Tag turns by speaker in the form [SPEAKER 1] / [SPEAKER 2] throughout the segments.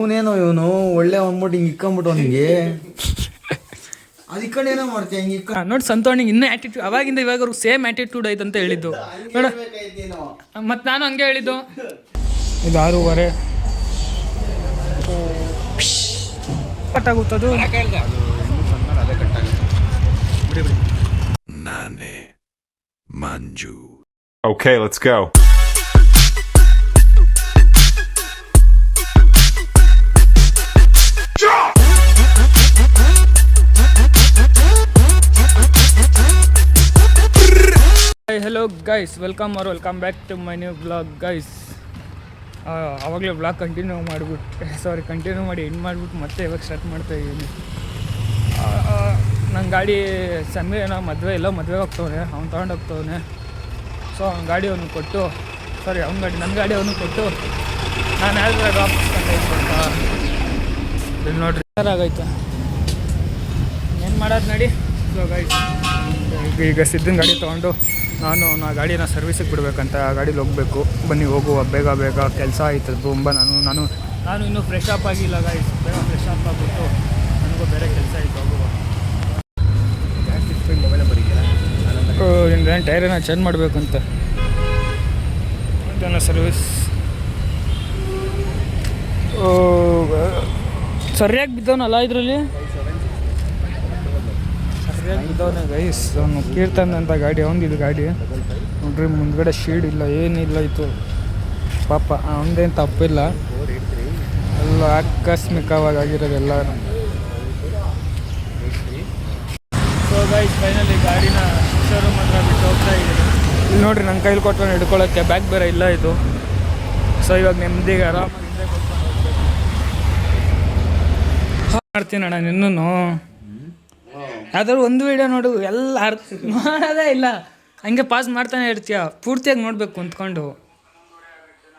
[SPEAKER 1] ಇವನೇನೋ ಇವನು ಒಳ್ಳೆ ಅಂದ್ಬಿಟ್ಟು ಹಿಂಗೆ ಇಕ್ಕೊಂಬಿಟ್ಟು ನಿಂಗೆ ಅದು ಇಕ್ಕೊಂಡು ಏನೋ ಮಾಡ್ತೀಯ ಹಿಂಗೆ ಇಕ್ಕ
[SPEAKER 2] ನೋಡಿ ಸಂತೋಣಿಗೆ ಇನ್ನೂ ಆ್ಯಟಿಟ್ಯೂಡ್ ಅವಾಗಿಂದ ಇವಾಗ ಸೇಮ್ ಆ್ಯಟಿಟ್ಯೂಡ್ ಐತೆ ಅಂತ ಹೇಳಿದ್ದು ನೋಡ. ಮತ್ತು ನಾನು ಹಂಗೆ ಹೇಳಿದ್ದು. ಇದು 6:30 ಕಟ್ಟಾಗುತ್ತದು.
[SPEAKER 3] ನಾನೇ Manju. Okay, let's go.
[SPEAKER 2] Hello guys, welcome back to my new blog guys. ಆವಾಗಲೇ ಬ್ಲಾಗ್ ಕಂಟಿನ್ಯೂ ಮಾಡಿ ಎಂಡ್ ಮಾಡಿಬಿಟ್ಟು ಮತ್ತೆ ಇವಾಗ ಸ್ಟಾರ್ಟ್ ಮಾಡ್ತಾಯಿದ್ದೀನಿ. ನನ್ನ ಗಾಡಿ ಸಮೀರನ ಮದುವೆಗೆ ಹೋಗ್ತವನೆ, ಅವ್ನು ತೊಗೊಂಡು ಹೋಗ್ತವನೆ. ಸೊ ಅವ್ನ ಗಾಡಿ ಅವನು ಕೊಟ್ಟು ನನ್ನ ಗಾಡಿ ಅವನು ಕೊಟ್ಟು ನಾನು ಹೇಳಿದ್ರೆ ಡ್ರಾಪ್ ಇಲ್ಲಿ ನೋಡ್ರಿ ಆಗೈತೆ ಏನು ಮಾಡೋದು ನೋಡಿ. ಸೊ ಗೈಸ್ ಈಗ ಸಿದ್ಧನ ಗಾಡಿ ತೊಗೊಂಡು ನಾನು ಗಾಡಿನ ಸರ್ವಿಸಿಗೆ ಬಿಡಬೇಕಂತ, ಆ ಗಾಡೀಲಿ ಹೋಗಬೇಕು. ಬನ್ನಿ ಹೋಗುವ, ಬೇಗ ಕೆಲಸ ಆಯ್ತದೆ ತುಂಬ. ನಾನು ಇನ್ನೂ ಫ್ರೆಶ್ ಅಪ್ ಆಗಿಲ್ಲ ಗೈಸ್. ಬೇಗ ಫ್ರೆಶ್ ಅಪ್ ಆಗಿಬಿಟ್ಟು ನನಗೂ ಬೇರೆ ಕೆಲಸ ಆಯಿತು, ಹೋಗುವ. ಇನ್ನು ಟೈರನ್ನ ಚೇಂಜ್ ಮಾಡಬೇಕಂತ ಅದನ್ನು ಸರ್ವಿಸ್ ಸರಿಯಾಗಿ ಬಿದ್ದವನಲ್ಲ ಇದರಲ್ಲಿ, ಸರಿಯಾಗಿ ಬಿದ್ದವನೇ ಗೈಸ್. ಅವನು ಕೀರ್ತನ್ ಅಂತ ಗಾಡಿ, ಅವನಿದು ಗಾಡಿ ನೋಡ್ರಿ. ಮುಂದ್ಗಡೆ ಶೀಡ್ ಇಲ್ಲ, ಏನಿಲ್ಲ ಇತ್ತು. ಪಾಪ ಅವನದೇನು ತಪ್ಪಿಲ್ಲ, ಎಲ್ಲ ಆಕಸ್ಮಿಕವಾಗಿ ಆಗಿರೋದೆಲ್ಲ. ಸೊ ಗೈಸ್ ಫೈನಲಿ ಗಾಡಿನ ಶೋರೂಮ್ ಹತ್ರ ಬಿಟ್ಟು ಹೋಗ್ತಾ ಇದ್ದೀನಿ. ಇಲ್ಲಿ ನೋಡ್ರಿ, ನನ್ನ ಕೈಲಿ ಕೊಟ್ಟು ಹಿಡ್ಕೊಳ್ಳೋಕ್ಕೆ ಬ್ಯಾಗ್ ಬೇರೆ ಇಲ್ಲ ಇದು. ಸೊ ಇವಾಗ ನೆಮ್ಮದಿಗೆ ಆರಾಮಾಗಿ ಮಾಡ್ತೀನಿ ಅಣ್ಣ. ನಿನ್ನೂ ಯಾವ್ದಾದ್ರು ಒಂದು ವೀಡಿಯೋ ನೋಡು, ಎಲ್ಲ ಮಾಡೋದೇ ಇಲ್ಲ, ಹಂಗೆ ಪಾಸ್ ಮಾಡ್ತಾನೆ ಇರ್ತೀಯ. ಪೂರ್ತಿಯಾಗಿ ನೋಡಬೇಕು ಕುಂತ್ಕೊಂಡು.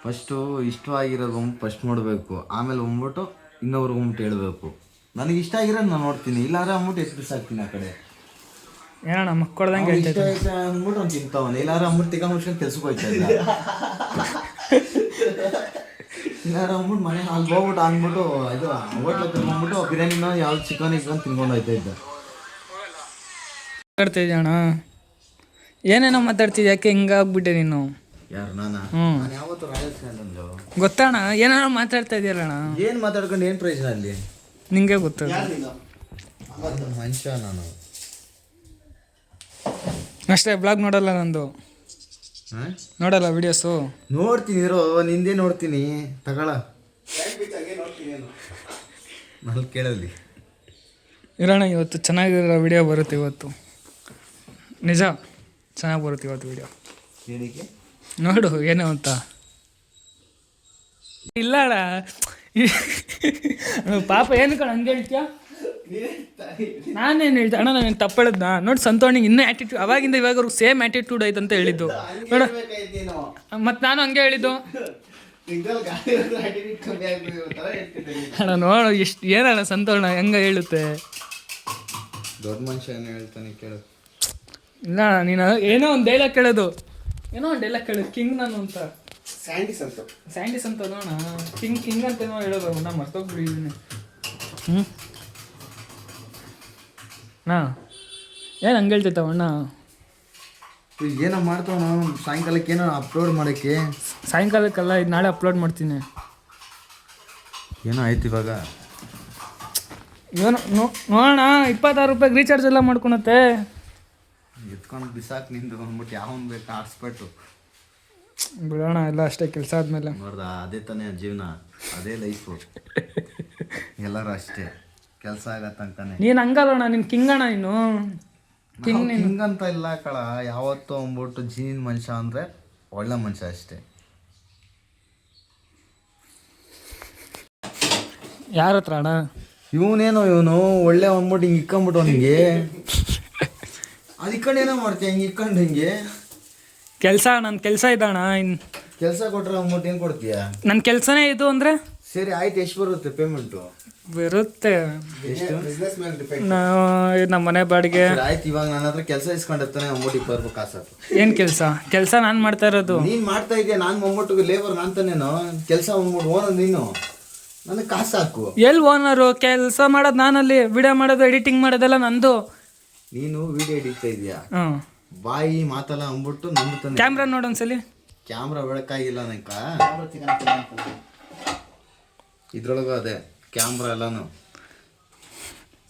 [SPEAKER 1] ಫಸ್ಟು ಇಷ್ಟವಾಗಿರೋದು ಫಸ್ಟ್ ನೋಡಬೇಕು, ಆಮೇಲೆ ಹೋಗ್ಬಿಟ್ಟು ಇನ್ನೊಬ್ರಿಗೆ ಹೋಗ್ಬಿಟ್ಟು ಹೇಳ್ಬೇಕು. ನನಗೆ ಇಷ್ಟ ಆಗಿರೋದು ನಾನು ನೋಡ್ತೀನಿ, ಇಲ್ಲಾಂದ್ರೆ ಅಂದ್ಬಿಟ್ಟು ಎಷ್ಟು ದಿವಸ ಆಗ್ತೀನಿ ಆ ಕಡೆ.
[SPEAKER 2] ಏನಣ್ಣ ಮಕ್ಕಳ್ದಂಗೆ
[SPEAKER 1] ಇಷ್ಟ ಆಯ್ತಾ ಅಂದ್ಬಿಟ್ಟು ಅವ್ನು ತಿಂತಾವನು, ಇಲ್ಲಾಂದ್ರೆ ಅಂದ್ಬಿಟ್ಟು ತಿಕ್ಕ ಮುಚ್ಕೊಂಡು ಕೆಲ್ಸಕ್ಕೆ ಹೋಯ್ತಾ ಇಲ್ಲ. ಇಲ್ಲಾಂದ್ರೆ ಅಂದ್ಬಿಟ್ಟು ಮನೆ ಅಲ್ಲಿ ಹೋಗ್ಬಿಟ್ಟು ಅಂದ್ಬಿಟ್ಟು ಇದು ಹೋಟ್ಲಕ್ಕೆ ತಗೊಂಡ್ಬಿಟ್ಟು ಬಿರಿಯಾನಿನ ಯಾವ್ದು ಚಿಕನ್ ಇಟ್ಕೊಂಡು ತಿನ್ಕೊಂಡು ಹೋಯ್ತಾ ಇದ್ದ.
[SPEAKER 2] ಮಾತಾಡ್ತಿದ್ಯ ಅಣ್ಣ, ಏನೇನೋ ಮಾತಾಡ್ತಿದ್ಯ, ಯಾಕೆ ಹಿಂಗಾಗ್ಬಿಟ್ಟೆ ನೀನು?
[SPEAKER 1] ಯಾರು ನಾನು ಯಾವತ್ತು ರಾಜಸ್ಥಾನದಲ್ಲೋ
[SPEAKER 2] ಗೊತ್ತಣ್ಣ, ಏನಾರ ಮಾತಾಡ್ತಾ ಇದೆಯಲ್ಲಣ್ಣ.
[SPEAKER 1] ಏನು ಮಾತಾಡ್ಕೊಂಡು ಏನು ಪ್ರಯೋಜನ ಅಲ್ಲಿ?
[SPEAKER 2] ನಿಂಗೆ ಗೊತ್ತ
[SPEAKER 1] ಮನುಷ್ಯ ನಾನು
[SPEAKER 2] ಅಷ್ಟೇ. ಬ್ಲಾಗ್ ನೋಡಲ್ಲ ನಂದು, ನೋಡಲ್ಲ ವಿಡಿಯೋಸು.
[SPEAKER 1] ನೋಡ್ತೀನಿ ಇರೋ, ನಿಂದೇ ನೋಡ್ತೀನಿ ತಗೊಳ ನಲ್ಲಿ ಕೇಳಲಿ
[SPEAKER 2] ಇರೋಣ. ಇವತ್ತು ಚೆನ್ನಾಗಿರೋ ವಿಡಿಯೋ ಬರುತ್ತೆ ಇವತ್ತು, ನಿಜ ಚೆನ್ನಾಗಿ ಬರುತ್ತೆ ಇವತ್ತು ವಿಡಿಯೋ.
[SPEAKER 1] ಏನಕ್ಕೆ
[SPEAKER 2] ನೋಡು ಏನು ಅಂತ. ಇಲ್ಲ ಅಣ್ಣ, ಪಾಪ ಏನು ಕಣ ಹಂಗೆ ಹೇಳ್ತೀಯ? ನಾನೇನು ಹೇಳ್ತೆ ಅಣ್ಣ, ನಾನು ತಪ್ಪು ಹೇಳಿದ್ನ? ನೋಡಿ ಸಂತೋಣಿಗೆ ಇನ್ನೂ ಆ್ಯಟಿಟ್ಯೂಡ್ ಅವಾಗಿಂದ ಇವಾಗ ಸೇಮ್ ಆ್ಯಟಿಟ್ಯೂಡ್ ಐತೆ ಅಂತ ಹೇಳಿದ್ದು ನೋಡ. ಮತ್ತು ನಾನು ಹಂಗೆ ಹೇಳಿದ್ದು ಅಣ್ಣ. ನೋಡು ಎಷ್ಟು ಏನಣ್ಣ ಸಂತೋಣ ಹೆಂಗೆ ಹೇಳುತ್ತೆ.
[SPEAKER 1] ದೊಡ್ಡ ಮನುಷ್ಯ ಏನು ಹೇಳ್ತಾನೆ ಕೇಳು.
[SPEAKER 2] ಇಲ್ಲ ಅಣ್ಣ, ನೀನು ಏನೋ ಒಂದು ಡೈಲಾಗ್ ಕೇಳೋದು, ಕಿಂಗ್ ನಾನು ಅಂತ. ಸ್ಯಾಂಡಿಸ್ ಅಂತ ನೋಣ, ಕಿಂಗ್ ಅಂತೇನೋ ಹೇಳೋದು, ನಾ ಮರ್ತೋಗ್ಬಿಟ್ಟಿದ್ದೀನಿ. ಅಣ್ಣ ಏನು ಹಂಗೆ ಹೇಳ್ತೈತವ ಅಣ್ಣ?
[SPEAKER 1] ಏನೋ ಮಾಡ್ತಾವ ನಾವು ಸಾಯಂಕಾಲಕ್ಕೆ ಏನೋ ಅಪ್ಲೋಡ್ ಮಾಡೋಕ್ಕೆ.
[SPEAKER 2] ಸಾಯಂಕಾಲಕ್ಕೆಲ್ಲ ಇದು ನಾಳೆ ಅಪ್ಲೋಡ್ ಮಾಡ್ತೀನಿ.
[SPEAKER 1] ಏನೋ ಆಯ್ತು ಇವಾಗ.
[SPEAKER 2] ಏನೋ ನೋಡೋಣ, 26 ರೂಪಾಯಿಗೆ ರೀಚಾರ್ಜ್ ಎಲ್ಲ ಮಾಡ್ಕೊಳತ್ತೆ.
[SPEAKER 1] ಎತ್ಕೊಂಡು ಬಿಸಾಕ್ ನಿಂದು ಅಂದ್ಬಿಟ್ಟು ಯಾವನ್ ಬೇಕು ಆಡ್ಸ್ಬಿಟ್ಟು
[SPEAKER 2] ಬಿಡೋಣ, ಎಲ್ಲ ಅಷ್ಟೇ ಕೆಲಸ ಆದಮೇಲೆ.
[SPEAKER 1] ನೋಡ್ದ, ಅದೇ ತಾನೇ ಜೀವನ, ಅದೇ ಲೈಫು. ಎಲ್ಲರೂ ಅಷ್ಟೇ, ಕೆಲಸ ಆಗತ್ತಂತಾನೆ.
[SPEAKER 2] ನೀನು ಹಂಗಲ್ಲಣ್ಣ, ನೀನು ಕಿಂಗಣ್ಣ. ನೀನು
[SPEAKER 1] ಕಿಂಗ್ ಅಂತ ಇಲ್ಲ ಕಳ, ಯಾವತ್ತೂ ಅಂದ್ಬಿಟ್ಟು ಜೀನಿನ ಮನುಷ್ಯ ಅಂದರೆ ಒಳ್ಳೆ ಮನುಷ್ಯ ಅಷ್ಟೇ.
[SPEAKER 2] ಯಾರ ಹತ್ರ ಅಣ್ಣ?
[SPEAKER 1] ಇವನೇನೋ ಇವನು ಒಳ್ಳೆ ಅಂದ್ಬಿಟ್ಟು ಹಿಂಗೆ ಇಕ್ಕೊಂಬಿಟ್ಟು ನಿಂಗೆ ಅದು ಇಕ್ಕೊಂಡು ಏನೋ ಮಾಡ್ತೀಯ ಹಿಂಗೆ ಇಕ್ಕೊಂಡು ಹಿಂಗೆ.
[SPEAKER 2] ನನ್ನ ಕೆಲಸ ಇದಣ್ಣ.
[SPEAKER 1] ಕೆಲಸ ಕೊಟ್ರೆ ಅಂದ್ಬಿಟ್ಟು ಏನು ಕೊಡ್ತೀಯ?
[SPEAKER 2] ನನ್ನ ಕೆಲಸನೇ ಇದು ಅಂದರೆ
[SPEAKER 1] ಸರಿ ಆಯ್ತು, ಎಷ್ಟು ಬರುತ್ತೆ ಪೇಮೆಂಟು?
[SPEAKER 2] ಬರುತ್ತೆ,
[SPEAKER 1] ಎಷ್ಟು?
[SPEAKER 2] ನಮ್ಮ ಮನೆ ಬಾಡಿಗೆ.
[SPEAKER 1] ಆಯ್ತು, ಇವಾಗ ನನ್ನ ಹತ್ರ ಕೆಲಸ ಇಸ್ಕೊಂಡಿರ್ತಾನೆ ಅಂದ್ಬಿಟ್ಟು 20 ರೂಪಾಯಿ ಕಾಸು.
[SPEAKER 2] ಏನು ಕೆಲಸ ನಾನು ಮಾಡ್ತಾ ಇರೋದು.
[SPEAKER 1] ನೀನು ಮಾಡ್ತಾ ಇದೆಯಾ, ನಾನು ಅಂದ್ಬಿಟ್ಟು ಲೇಬರ್ ನಾನು ತಾನೇನೋ ಕೆಲಸ ಅಂದ್ಬಿಟ್ಟು ಓನರ್ ನೀನು. ನನಗೆ ಕಾಸು ಹಾಕು.
[SPEAKER 2] ಎಲ್ಲಿ ಓನರು? ಕೆಲಸ ಮಾಡೋದು ನಾನಲ್ಲಿ, ವಿಡಿಯೋ ಮಾಡೋದು ಎಡಿಟಿಂಗ್ ಮಾಡೋದೆಲ್ಲ ನಂದು.
[SPEAKER 1] ನೀನು ವಿಡಿಯೋ ಹಿಡಿತಾ ಇದೀಯಾ,
[SPEAKER 2] ಹ್ಞೂ
[SPEAKER 1] ಬಾಯಿ ಮಾತೆಲ್ಲ ಅಂದ್ಬಿಟ್ಟು ನಂಬುತ್ತಾನೆ.
[SPEAKER 2] ಕ್ಯಾಮ್ರಾ ನೋಡೊಂದ್ಸಲಿ.
[SPEAKER 1] ಕ್ಯಾಮ್ರಾ ಬೆಳಕಾಗಿಲ್ಲ ನಂಕ. ಇದ್ರೊಳಗೂ ಅದೇ ಕ್ಯಾಮ್ರಾ ಎಲ್ಲಾನು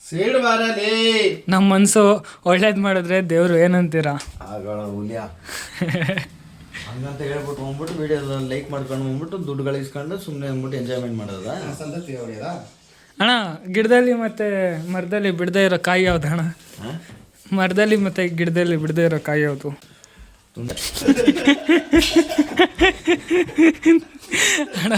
[SPEAKER 1] ಸೇಡ್ ಬಾರಲ್ಲಿ.
[SPEAKER 2] ನಮ್ಮ ಮನಸ್ಸು ಒಳ್ಳೇದು ಮಾಡಿದ್ರೆ ದೇವರು ಏನಂತೀರಾ?
[SPEAKER 1] ಆಗಳ ಹುಲಿಯ ಹಂಗಂತ ಹೇಳ್ಬಿಟ್ಟು ಹೋಗ್ಬಿಟ್ಟು ವಿಡಿಯೋ ಲೈಕ್ ಮಾಡ್ಕೊಂಡು ಹೋಗ್ಬಿಟ್ಟು ದುಡ್ಡು ಗಳಿಸ್ಕೊಂಡು ಸುಮ್ಮನೆ ಅಂದ್ಬಿಟ್ಟು ಎಂಜಾಯ್ಮೆಂಟ್ ಮಾಡೋದ.
[SPEAKER 2] ಅಣ್ಣ ಗಿಡದಲ್ಲಿ ಮತ್ತೆ ಮರದಲ್ಲಿ ಬಿಡದೇ ಇರೋ ಕಾಯಿ ಯಾವ್ದು ಅಣ್ಣ? ಮರದಲ್ಲಿ ಮತ್ತೆ ಗಿಡದಲ್ಲಿ ಬಿಡದೇ ಇರೋ ಕಾಯಿ ಯಾವುದು? ಅಣ್ಣ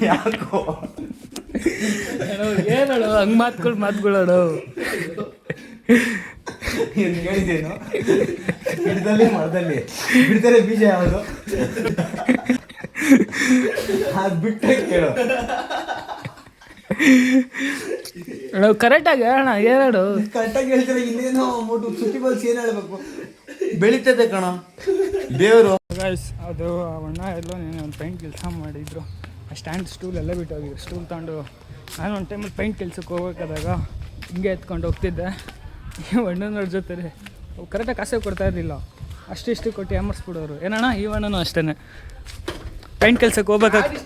[SPEAKER 1] ಯಾಕೋ
[SPEAKER 2] ಏನಳು ಹಂಗೆ ಮಾತುಗಳು
[SPEAKER 1] ಏನು ಹೇಳಿದ್ದೇನು? ಗಿಡದಲ್ಲಿ ಮರದಲ್ಲಿ ಬಿಡ್ತಾರೆ ಬೀಜ ಯಾವುದು? ಅದು ಬಿಟ್ಟರೆ ಕೇಳು.
[SPEAKER 2] ಅಣ್ಣ ಕರೆಕ್ಟಾಗಿ ಅಣ್ಣ ಏನಾಡು
[SPEAKER 1] ಕರೆಕ್ಟಾಗಿ ಹೇಳ್ತಾರೆ. ಇನ್ನೇನೋ ಅಂದ್ಬಿಟ್ಟು ಸುತ್ತಿ ಬಲ್ಸಿ ಏನು ಹೇಳ್ಬೇಕು? ಬೆಳೀತದೆ ಕಣ ದೇವರು.
[SPEAKER 2] ಗೈಸ್ ಅದು ಅಣ್ಣ ಎಲ್ಲೋ ನೀನು ಒಂದು ಪೈಂಟ್ ಕೆಲಸ ಮಾಡಿದ್ರು. ಆ ಸ್ಟ್ಯಾಂಡ್ ಸ್ಟೂಲ್ ಎಲ್ಲ ಬಿಟ್ಟೋಗಿದ್ರು. ಸ್ಟೂಲ್ ತಗೊಂಡು ನಾನು ಒಂದು ಟೈಮಲ್ಲಿ ಪೈಂಟ್ ಕೆಲ್ಸಕ್ಕೆ ಹೋಗ್ಬೇಕಾದಾಗ ಹಿಂಗೆ ಎತ್ಕೊಂಡು ಹೋಗ್ತಿದ್ದೆ. ಅಣ್ಣನವ್ರ ಜೊತೆ ಅವು ಕರೆಕ್ಟಾಗಿ ಕಾಸೇ ಕೊಡ್ತಾ ಇರಲಿಲ್ಲ. ಅಷ್ಟಿಷ್ಟು ಕೊಟ್ಟು ಯಾಮರ್ಸ್ಬಿಡೋರು. ಏನಣ್ಣ ಈ ಅಣ್ಣನೂ ಅಷ್ಟೇ ಪೈಂಟ್ ಕೆಲ್ಸಕ್ಕೆ ಹೋಗ್ಬೇಕಾದ್ರೆ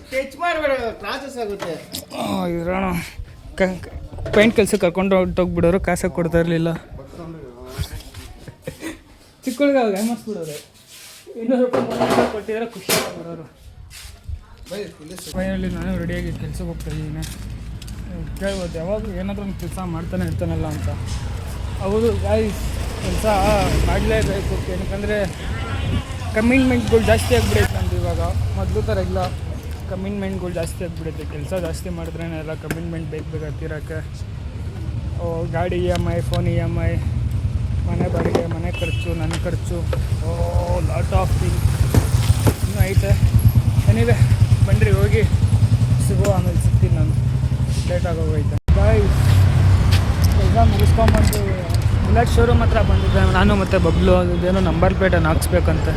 [SPEAKER 2] ಇದ್ರಣ ಪೈಂಟ್ ಕೆಲ್ಸಕ್ಕೆ ಕರ್ಕೊಂಡು ಹೊಟ್ಟೋಗ್ಬಿಡೋರು. ಕಾಸಾಗಿ ಕೊಡ್ತಾ ಇರಲಿಲ್ಲ. ಚಿಕ್ಕಳಿಗೆ ಅವಾಗ ಯಾಮರ್ಸ್ಬಿಡೋರು. 200 ರೂಪಾಯಿ ಕೊಟ್ಟಿದ್ರೆ ಖುಷಿ ಆಗ್ಬಿಡೋರು. ಫೈನಲಿ ನಾನು ರೆಡಿಯಾಗಿ ಕೆಲ್ಸಕ್ಕೆ ಹೋಗ್ತಾಯಿದ್ದೀನಿ. ಕೇಳ್ಬೋದು ಯಾವಾಗ ಏನಾದರೂ ಒಂದು ಕೆಲಸ ಮಾಡ್ತಾನೆ ಇರ್ತಾನಲ್ಲ ಅಂತ. ಹೌದು ಗಾಯ್ಸ್, ಕೆಲಸ ಮಾಡಲೇಬೇಕು. ಏನಕ್ಕಂದರೆ ಕಮಿಟ್ಮೆಂಟ್ಗಳು ಜಾಸ್ತಿ ಆಗಿಬಿಡೈತೆ ನಮ್ದು ಇವಾಗ. ಮೊದಲು ಥರ ಇಲ್ಲ, ಕಮಿಟ್ಮೆಂಟ್ಗಳು ಜಾಸ್ತಿ ಆಗಿಬಿಡೈತೆ. ಕೆಲಸ ಜಾಸ್ತಿ ಮಾಡಿದ್ರೇ ಎಲ್ಲ ಕಮಿಟ್ಮೆಂಟ್ ಬೇಕು ತೀರೋಕ್ಕೆ. ಗಾಡಿ EMI, ಫೋನ್ EMI, ಮನೆ ಬಾಡಿಗೆ, ಮನೆ ಖರ್ಚು, ನನ್ನ ಖರ್ಚು, ಲಾಟ್ ಆಫ್ ಥಿಂಗ್ ಇನ್ನೂ ಐತೆ. ಏನಿದೆ ಬನ್ನಿರಿ ಹೋಗಿ ಸಿಗೋ, ಆಮೇಲೆ ಸಿಗ್ತೀನಿ ನಾನು. ಲೇಟ್ ಆಗೋಗೈತೆ. ಗಾಯ್ಸ್ ಕೆಲಸ ಮುಗಿಸ್ಕೊಂಬಂದು ಬುಲೆಟ್ ಶೋರೂಮ್ ಹತ್ರ ಬಂದಿದ್ದೆ ನಾನು ಮತ್ತು ಬಬ್ಲು. ಅದೇನೋ ನಂಬರ್ ಪ್ಲೇಟನ್ನು ಹಾಕ್ಸ್ಬೇಕಂತೆ.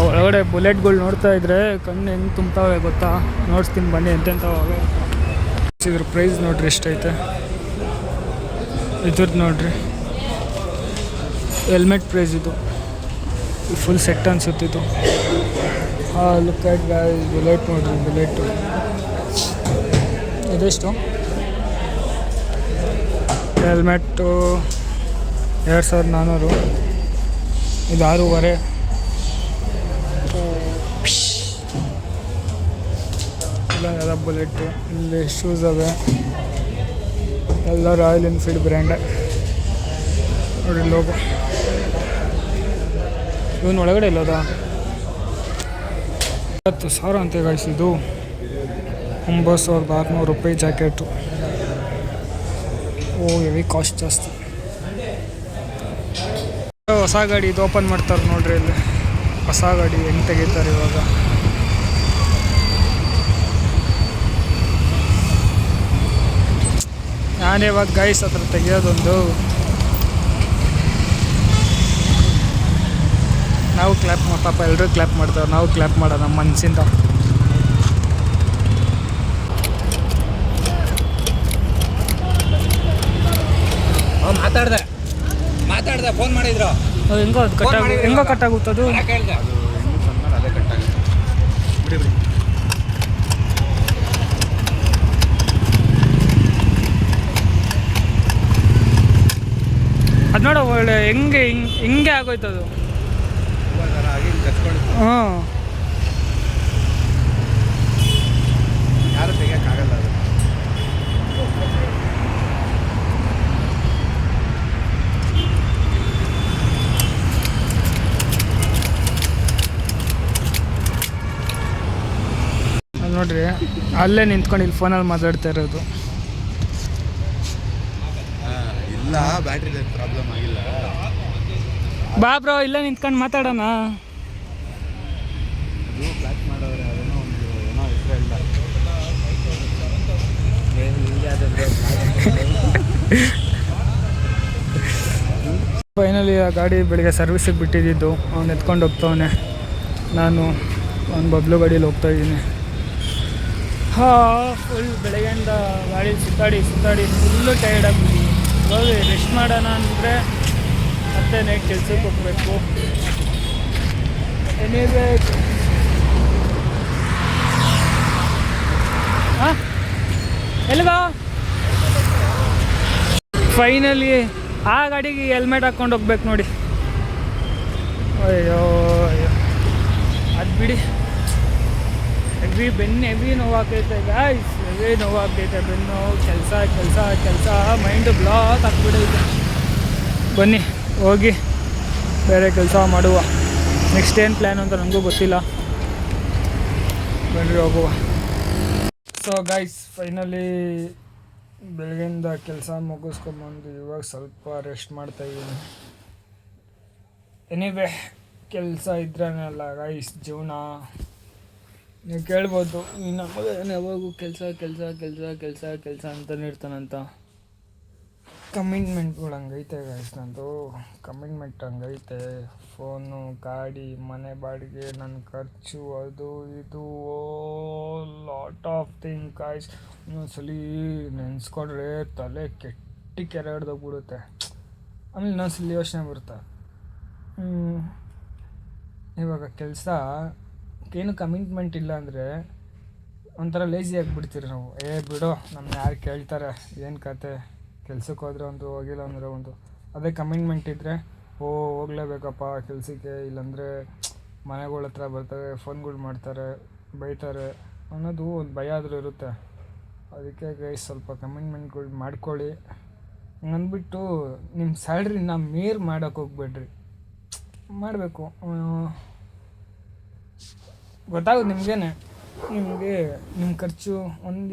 [SPEAKER 2] ಒಳಗಡೆ ಬುಲೆಟ್ಗಳು ನೋಡ್ತಾ ಇದ್ರೆ ಕಣ್ಣು ಹೆಂಗೆ ತುಂಬ್ತಾವೆ ಗೊತ್ತಾ? ನೋಡ್ಸ್ತೀನಿ ಬನ್ನಿ ಎಂತೆಂಥವೆ. ಇದ್ರ ಪ್ರೈಸ್ ನೋಡ್ರಿ ಎಷ್ಟೈತೆ. ಇದ್ರದ್ದು ನೋಡ್ರಿ ಹೆಲ್ಮೆಟ್ ಪ್ರೈಸ್ ಇದು ಫುಲ್ ಸೆಟ್ ಅನ್ಸುತ್ತಿದ್ದು. ಲುಕ್ ಅಟ್ ಗಾಯ್ಸ್, ಬುಲೆಟ್ ನೋಡ್ರಿ. ಬುಲೆಟು ಇದೆಷ್ಟು? ಹೆಲ್ಮೆಟ್ಟು 2400. ಇದು 6,500. ಇಲ್ಲ ಎಲ್ಲ ಬುಲೆಟ್ಟು. ಇಲ್ಲಿ ಶೂಸ್ ಅವೆ ಎಲ್ಲ ರಾಯಲ್ ಎನ್ಫೀಲ್ಡ್ ಬ್ರ್ಯಾಂಡೆ ನೋಡಿ ಲೋಗೋ. ಇವನ್ ಒಳಗಡೆ ಇಲ್ಲದ 10,000 ಅಂತೆ ಗಾಯ್ಸ್. ಇದು 9,600 ರೂಪಾಯಿ ಜಾಕೆಟು. ಹೆವಿ ಕಾಸ್ಟ್ ಜಾಸ್ತಿ. ಹೊಸ ಗಾಡಿ ಇದು ಓಪನ್ ಮಾಡ್ತಾರೆ ನೋಡ್ರಿ. ಇಲ್ಲಿ ಹೊಸ ಗಾಡಿ ಹೆಂಗೆ ತೆಗಿತಾರೆ ಇವಾಗ. ನಾನೇ ಇವಾಗ ಗೈಸ್ ಹತ್ರ ತೆಗಿಯೋದೊಂದು. ನಾವು ಕ್ಲ್ಯಾಪ್ ಪಾಪ ಎಲ್ಲರೂ ಕ್ಲ್ಯಾಪ್ ಮಾಡ್ತಾರೆ. ನಾವು ಕ್ಲ್ಯಾಪ್ ಮಾಡೋಣ ನಮ್ಮ ಮನಸ್ಸಿಂದ.
[SPEAKER 4] ಮಾತಾಡ್ದೆ ಫೋನ್ ಮಾಡಿದ್ರು.
[SPEAKER 2] ಹೆಂಗೋ ಅದು ಹೆಂಗೋ ಕಟ್ಟಾಗುತ್ತದು. ಅದು ನೋಡ ಒಳ್ಳೆ ಹಿಂಗೆ ಆಗೋಯ್ತದು. ಹಾಂ
[SPEAKER 1] ಯಾರು ತೆಗಿಯೋಕ್ಕಾಗಲ್ಲ ಅದು.
[SPEAKER 2] ನೋಡ್ರಿ ಅಲ್ಲೇ ನಿಂತ್ಕೊಂಡು ಇಲ್ಲಿ ಫೋನಲ್ಲಿ ಮಾತಾಡ್ತಾ ಇರೋದು.
[SPEAKER 1] ಇಲ್ಲ ಬ್ಯಾಟ್ರಿ ಪ್ರಾಬ್ಲಮ್ ಆಗಿಲ್ಲ.
[SPEAKER 2] ಬಾ ಬ್ರೋ ಇಲ್ಲೇ ನಿಂತ್ಕೊಂಡು ಮಾತಾಡೋಣ.
[SPEAKER 1] ಬ್ಲಾಕ್ ಮಾಡೋರೆ ಅದೇನೋ ಒಂದು ಏನೋ ಹೆಸರು ಇಲ್ಲ.
[SPEAKER 2] ಫೈನಲಿ ಆ ಗಾಡಿ ಬೆಳಿಗ್ಗೆ ಸರ್ವಿಸಿಗೆ ಬಿಟ್ಟಿದ್ದು, ಅವ್ನು ಎತ್ಕೊಂಡು ಹೋಗ್ತವನೆ. ನಾನು ಅವ್ನು ಬಬ್ಲು ಗಾಡೀಲಿ ಹೋಗ್ತಾಯಿದ್ದೀನಿ. ಫುಲ್ ಬೆಳಗ್ಗೆಯಿಂದ ಗಾಡಿ ಸುತ್ತಾಡಿ ಫುಲ್ಲು ಟೈರ್ಡ್ ಆಗಿಬಿಟ್ಟಿದ್ದೀನಿ. ಹೋಗಿ ರೆಸ್ಟ್ ಮಾಡೋಣ ಅಂದರೆ ಮತ್ತೆ ನೈಟ್ ಕೆಲ್ಸಕ್ಕೆ ಹೋಗಬೇಕು. ಎನಿವೇ ಎಲ್ಲಿಗೋ ಫೈನಲಿ ಆ ಗಾಡಿಗೆ ಹೆಲ್ಮೆಟ್ ಹಾಕ್ಕೊಂಡು ಹೋಗ್ಬೇಕು ನೋಡಿ. ಅಯ್ಯೋ ಅದು ಬಿಡಿ, ಹೆವಿ ನೋವಾಗ್ತೈತೆ ಗಾಯ್ಸ್, ಹೆವಿ ನೋವಾಗ್ತೈತೆ ಬೆನ್ನು. ಕೆಲಸ ಮೈಂಡು ಬ್ಲಾಕ್ ಆಗ್ಬಿಡೈತೆ. ಬನ್ನಿ ಹೋಗಿ ಬೇರೆ ಕೆಲಸ ಮಾಡುವ. ನೆಕ್ಸ್ಟ್ ಏನು ಪ್ಲ್ಯಾನ್ ಅಂತ ನನಗೂ ಗೊತ್ತಿಲ್ಲ. ಬನ್ನಿ ಹೋಗುವ. ಸೊ ಗೈಸ್, ಫೈನಲಿ ಬೆಳಗ್ಗೆಯಿಂದ ಕೆಲಸ ಮುಗಿಸ್ಕೊಂಬಂದು ಇವಾಗ ಸ್ವಲ್ಪ ರೆಸ್ಟ್ ಮಾಡ್ತಾಯಿದ್ದೀನಿ. ಎನಿವೇ ಕೆಲಸ ಇದ್ರೇನಲ್ಲ ಗೈಸ್ ಜೀವನ. ನೀವು ಕೇಳ್ಬೋದು, ಈ ನಮಗೆ ಯಾವಾಗೂ ಕೆಲಸ ಅಂತಲೇ ಇರ್ತಾನಂತ. ಕಮಿಟ್ಮೆಂಟ್ಗಳು ಹಂಗೈತೆ ಗೈಸ್. ನಂದು ಕಮಿಟ್ಮೆಂಟ್ ಹಂಗೈತೆ. ಫೋನು, ಗಾಡಿ, ಮನೆ ಬಾಡಿಗೆ, ನನ್ನ ಖರ್ಚು, ಅದು ಇದು, ಲಾಟ್ ಆಫ್ ಥಿಂಗ್ ಗೈಸ್. ಇನ್ನೊಂದ್ಸಲಿ ನೆನೆಸ್ಕೊಂಡ್ರೆ ತಲೆ ಕೆರೆ ಹಿಡ್ದೋಗ್ಬಿಡುತ್ತೆ. ಆಮೇಲೆ ಇನ್ನೊಂದ್ಸಲಿ ಯೋಚನೆ ಬರುತ್ತೆ, ಇವಾಗ ಕೆಲಸ ಏನು ಕಮಿಟ್ಮೆಂಟ್ ಇಲ್ಲ ಅಂದರೆ ಒಂಥರ ಲೇಜಿ ಆಗಿಬಿಡ್ತೀರಿ ನಾವು. ಬಿಡೋ, ನಮ್ಮನ್ನ ಯಾರು ಕೇಳ್ತಾರೆ, ಏನು ಕತೆ, ಕೆಲ್ಸಕ್ಕೆ ಹೋದರೆ ಒಂದು, ಹೋಗಿಲ್ಲ ಅಂದರೆ ಒಂದು. ಅದೇ ಕಮಿಟ್ಮೆಂಟ್ ಇದ್ದರೆ ಹೋಗಲೇಬೇಕಪ್ಪ ಕೆಲಸಕ್ಕೆ, ಇಲ್ಲಾಂದರೆ ಮನೆಗಳ ಹತ್ರ ಬರ್ತಾರೆ, ಫೋನ್ಗಳು ಮಾಡ್ತಾರೆ, ಬೈತಾರೆ ಅನ್ನೋದು ಒಂದು ಭಯ ಆದರೂ ಇರುತ್ತೆ. ಅದಕ್ಕೆ ಗೈಸ್ ಸ್ವಲ್ಪ ಕಮಿಟ್ಮೆಂಟ್ಗಳು ಮಾಡ್ಕೊಳ್ಳಿ. ಅಂದ್ಬಿಟ್ಟು ನಿಮ್ಮ ಸ್ಯಾಲ್ರಿನ ಮೇರ್ ಮಾಡೋಕ್ಕೆ ಹೋಗ್ಬೇಡ್ರಿ. ಮಾಡಬೇಕು, ಗೊತ್ತಾಗುತ್ತೆ ನಿಮಗೆ ನಿಮ್ಮ ಖರ್ಚು.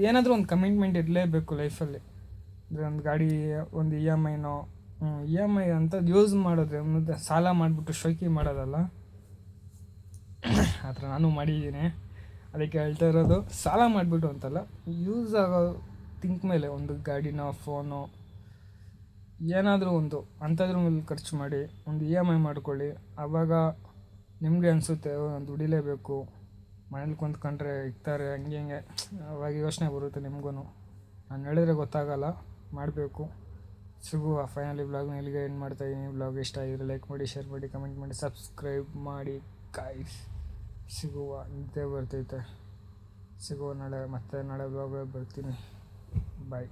[SPEAKER 2] ಏನಾದರೂ ಒಂದು ಕಮಿಟ್ಮೆಂಟ್ ಇರಲೇಬೇಕು ಲೈಫಲ್ಲಿ. ಅಂದರೆ ಒಂದು ಗಾಡಿ, ಒಂದು ಇ ಎಮ್ ಐ ಅಂಥದ್ದು ಯೂಸ್ ಮಾಡಿದ್ರೆ, ಒಂದು ಸಾಲ ಮಾಡಿಬಿಟ್ಟು ಶೋಕಿ ಮಾಡೋದಲ್ಲ. ಆ ಥರ ನಾನು ಮಾಡಿದ್ದೀನಿ. ಅದಕ್ಕೆ ಹೇಳ್ತಾ ಇರೋದು, ಸಾಲ ಮಾಡಿಬಿಟ್ಟು ಅಂತಲ್ಲ, ಯೂಸ್ ಆಗೋ ಥಿಂಕ್ ಮೇಲೆ ಒಂದು ಗಾಡಿನ, ಫೋನು, ಏನಾದರೂ ಒಂದು ಅಂಥದ್ರ ಮೇಲೆ ಖರ್ಚು ಮಾಡಿ ಒಂದು ಇ ಎಮ್ ಐ ಮಾಡ್ಕೊಳ್ಳಿ. ಆವಾಗ ನಿಮಗೆ ಅನಿಸುತ್ತೆ ನಾನು ದುಡಿಲೇಬೇಕು, ಮನೇಲಿ ಕುಂತ್ಕೊಂಡ್ರೆ ಇಕ್ತಾರೆ, ಹಂಗೆ ಅವಾಗ ಯೋಚನೆ ಬರುತ್ತೆ ನಿಮಗೂ. ನಾನು ಹೇಳಿದ್ರೆ ಗೊತ್ತಾಗಲ್ಲ, ಮಾಡಬೇಕು. ಸಿಗುವ ಫೈನಲಿ ವ್ಲಾಗ್ನ ಇಲ್ಲಿಗೆ ಎಂಡ್ ಮಾಡ್ತಾಯಿದ್ದೀನಿ. ವ್ಲಾಗ್ ಇಷ್ಟ ಆಗಿದ್ರೆ ಲೈಕ್ ಮಾಡಿ, ಶೇರ್ ಮಾಡಿ, ಕಮೆಂಟ್ ಮಾಡಿ, ಸಬ್ಸ್ಕ್ರೈಬ್ ಮಾಡಿ ಗೈಸ್. ಸಿಗುವ, ನಿದ್ದೆ ಬರ್ತೈತೆ. ಸಿಗುವ ನಾಳೆ ವ್ಲಾಗ್ ಬರ್ತೀನಿ. ಬಾಯ್.